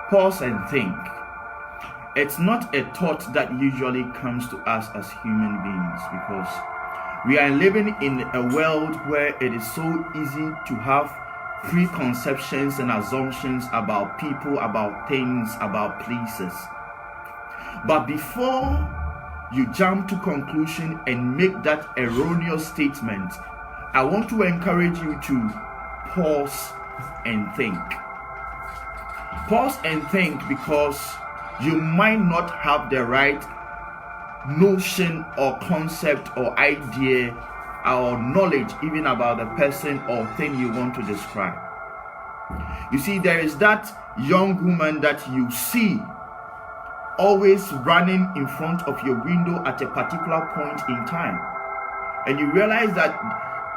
Pause and think. It's not a thought that usually comes to us as human beings, because we are living in a world where it is so easy to have preconceptions and assumptions about people, about things, about places. But before you jump to conclusion and make that erroneous statement, I want to encourage you to pause and think. Pause and think, because you might not have the right notion or concept or idea or knowledge even about the person or thing you want to describe. You see, there is that young woman that you see always running in front of your window at a particular point in time, and you realize that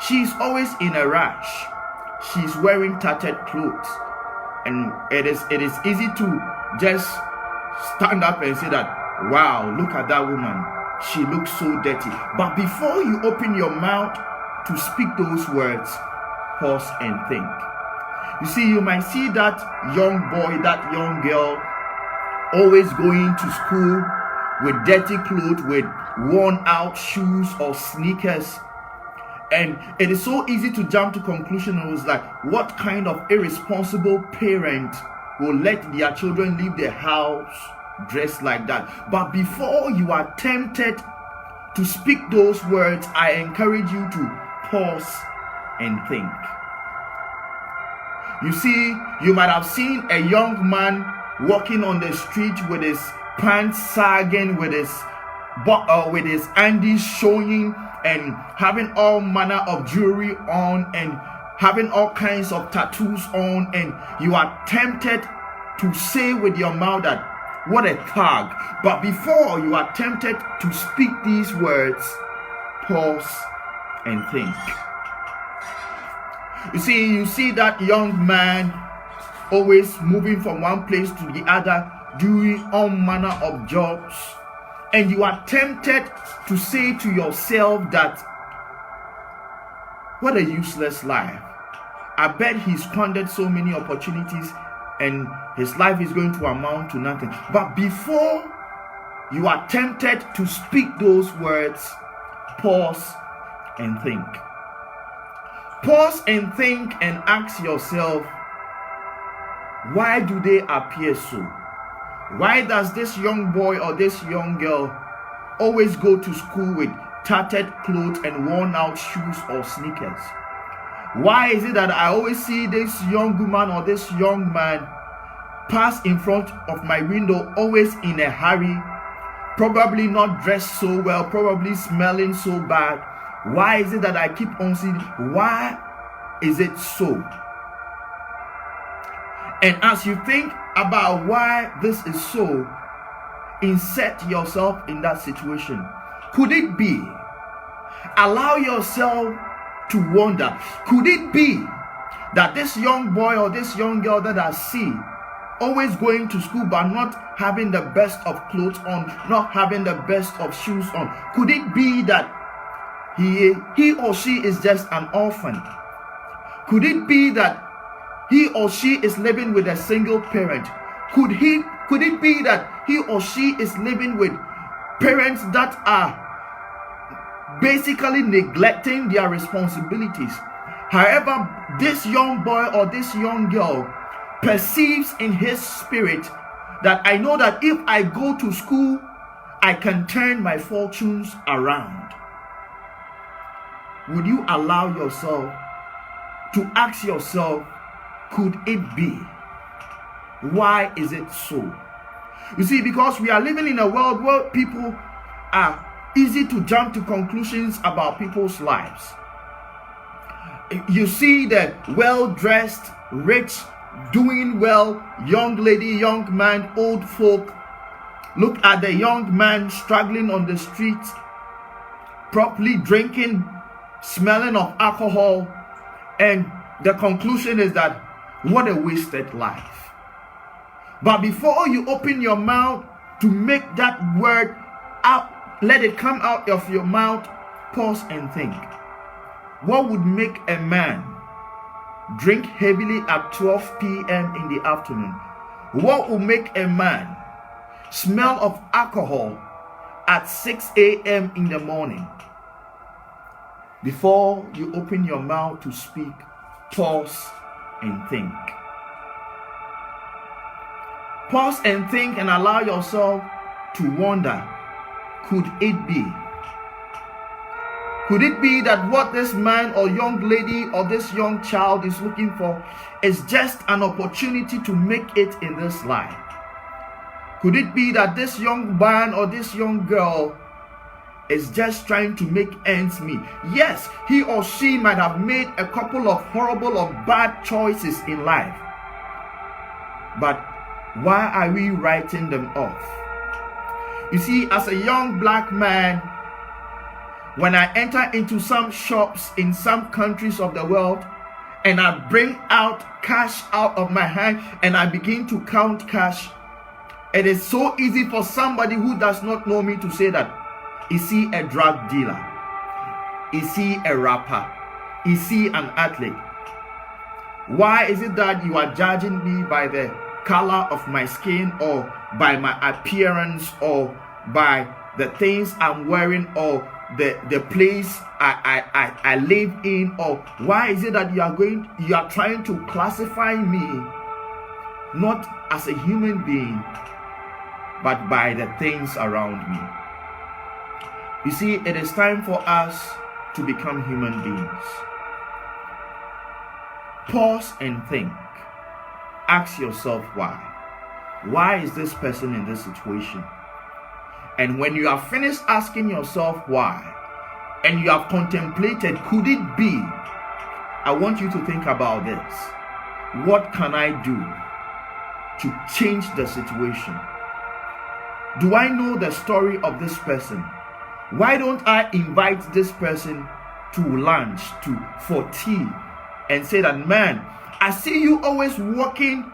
she's always in a rush. She's wearing tattered clothes, and it is easy to just stand up and say that, wow, look at that woman, she looks so dirty. But before you open your mouth to speak those words, pause and think. You see, you might see that young boy, that young girl always going to school with dirty clothes, with worn out shoes or sneakers, and it is so easy to jump to conclusion. It was like, what kind of irresponsible parent will let their children leave their house dressed like that? But before you are tempted to speak those words, I encourage you to pause and think. You see, you might have seen a young man walking on the street with his pants sagging, with his undies showing, and having all manner of jewelry on, and having all kinds of tattoos on, and you are tempted to say with your mouth that, what a thug. But before you are tempted to speak these words, pause and think. You see that young man always moving from one place to the other, doing all manner of jobs, and you are tempted to say to yourself that, what a useless life. I bet he squandered so many opportunities and his life is going to amount to nothing. But before you are tempted to speak those words, pause and think. Pause and think and ask yourself, why do they appear so? Why does this young boy or this young girl always go to school with tattered clothes and worn out shoes or sneakers? Why is it that I always see this young woman or this young man pass in front of my window always in a hurry, probably not dressed so well, probably smelling so bad? Why is it that I keep on seeing? Why is it so? And as you think about why this is so, insert yourself in that situation. Could it be? Allow yourself to wonder. Could it be that this young boy or this young girl that I see always going to school but not having the best of clothes on, not having the best of shoes on, could it be that he or she is just an orphan? Could it be that he or she is living with a single parent? Could it be that he or she is living with parents that are basically neglecting their responsibilities? However, this young boy or this young girl perceives in his spirit that I know that if I go to school, I can turn my fortunes around. Would you allow yourself to ask yourself, could it be? Why is it so? You see, because we are living in a world where people are easy to jump to conclusions about people's lives. You see the well-dressed, rich, doing well, young lady, young man, old folk. Look at the young man struggling on the street, properly drinking, smelling of alcohol, and the conclusion is that what a wasted life. But before you open your mouth to make that word out, let it come out of your mouth, pause and think. What would make a man drink heavily at 12 p.m. in the afternoon? What will make a man smell of alcohol at 6 a.m. in the morning? Before you open your mouth to speak, pause and think. Pause and think and allow yourself to wonder, could it be? Could it be that what this man or young lady or this young child is looking for is just an opportunity to make it in this life? Could it be that this young man or this young girl is just trying to make ends meet? Yes, he or she might have made a couple of horrible or bad choices in life. But why are we writing them off? You see, as a young black man, when I enter into some shops in some countries of the world and I bring out cash out of my hand and I begin to count cash, it is so easy for somebody who does not know me to say that, is he a drug dealer? Is he a rapper? Is he an athlete? Why is it that you are judging me by the color of my skin or by my appearance or by the things I'm wearing or the place I live in? Or why is it that you are trying to classify me not as a human being but by the things around me? You see, it is time for us to become human beings. Pause and think. Ask yourself why. Why is this person in this situation? And when you are finished asking yourself why, and you have contemplated, could it be? I want you to think about this. What can I do to change the situation? Do I know the story of this person? Why don't I invite this person to lunch, for tea, and say that, man, I see you always walking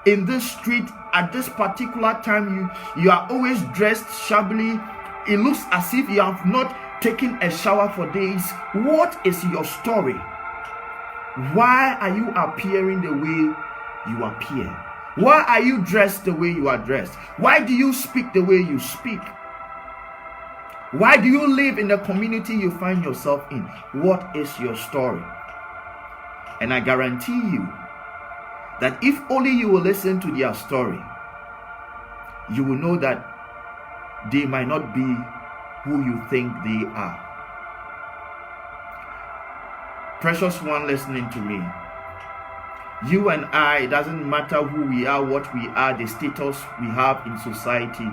in this street at this particular time. You are always dressed shabbily. It looks as if you have not taken a shower for days. What is your story? Why are you appearing the way you appear? Why are you dressed the way you are dressed? Why do you speak the way you speak? Why do you live in the community you find yourself in? What is your story? And I guarantee you that if only you will listen to their story, you will know that they might not be who you think they are. Precious one listening to me, you and I, it doesn't matter who we are, what we are, the status we have in society.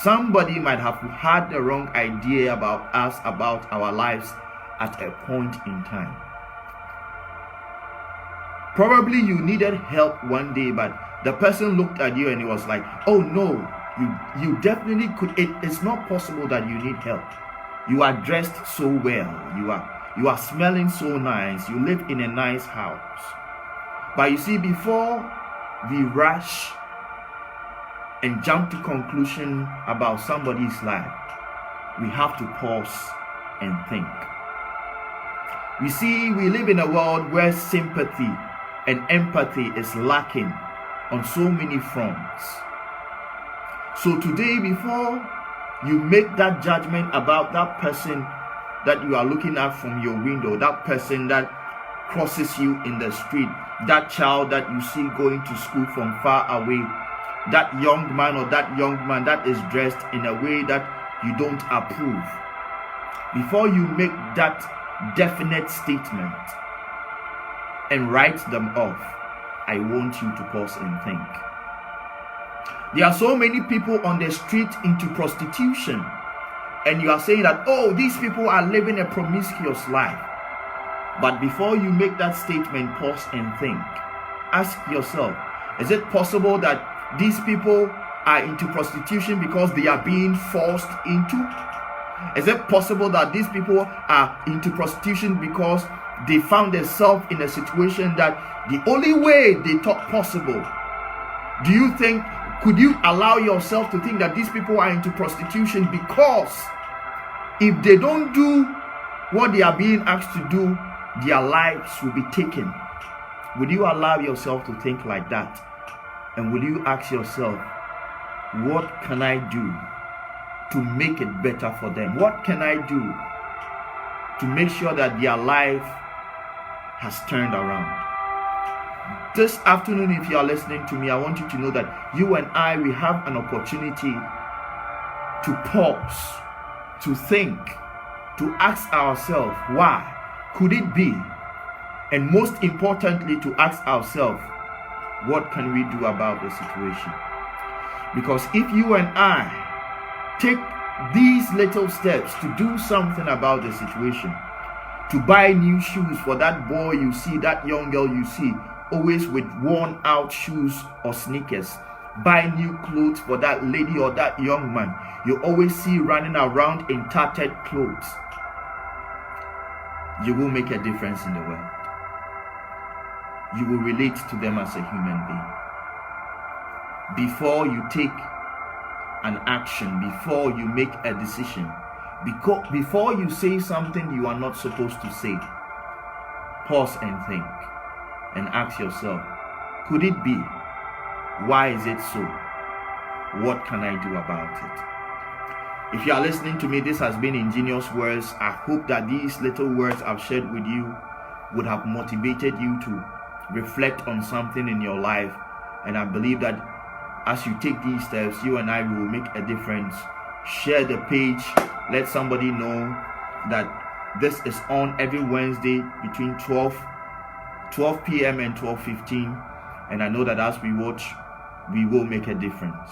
Somebody might have had the wrong idea about us, about our lives at a point in time. Probably you needed help one day, but the person looked at you and he was like, oh no, you definitely could. It's not possible that you need help. You are dressed so well. You are smelling so nice. You live in a nice house. But you see, before we rush and jump to conclusion about somebody's life, we have to pause and think. You see, we live in a world where sympathy and empathy is lacking on so many fronts. So today, before you make that judgment about that person that you are looking at from your window, that person that crosses you in the street, that child that you see going to school from far away, that young man or that young man that is dressed in a way that you don't approve, before you make that definite statement and write them off, I want you to pause and think. There are so many people on the street into prostitution, and you are saying that, oh, these people are living a promiscuous life. But before you make that statement, pause and think. Ask yourself, is it possible that these people are into prostitution because they are being forced into? Is it possible that these people are into prostitution because they found themselves in a situation that the only way they thought possible? Could you allow yourself to think that these people are into prostitution because if they don't do what they are being asked to do, their lives will be taken? Would you allow yourself to think like that? And will you ask yourself, what can I do to make it better for them? What can I do to make sure that their life has turned around? This afternoon, if you are listening to me, I want you to know that you and I, we have an opportunity to pause, to think, to ask ourselves, why? Could it be? And most importantly, to ask ourselves, what can we do about the situation? Because if you and I take these little steps to do something about the situation, to buy new shoes for that boy you see, that young girl you see, always with worn out shoes or sneakers, buy new clothes for that lady or that young man you always see running around in tattered clothes, you will make a difference in the world. You will relate to them as a human being. Before you take an action, before you make a decision, before you say something you are not supposed to say, pause and think and ask yourself, could it be? Why is it so? What can I do about it? If you are listening to me, this has been Ingenious Words. I hope that these little words I've shared with you would have motivated you to reflect on something in your life. And I believe that as you take these steps, you and I will make a difference. Share the page. Let somebody know that this is on every Wednesday between 12 p.m. and 12:15. And I know that as we watch, we will make a difference.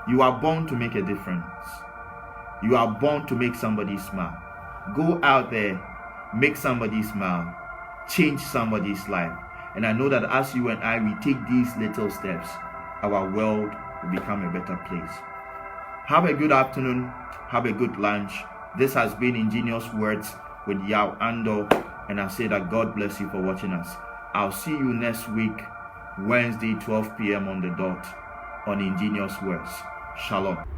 You are born to make a difference. You are born to make somebody smile. Go out there, make somebody smile, change somebody's life. And I know that as you and I, we take these little steps, our world will become a better place. Have a good afternoon. Have a good lunch. This has been Ingenious Words with Yao Ando. And I say that God bless you for watching us. I'll see you next week, Wednesday, 12 p.m. on the dot on Ingenious Words. Shalom.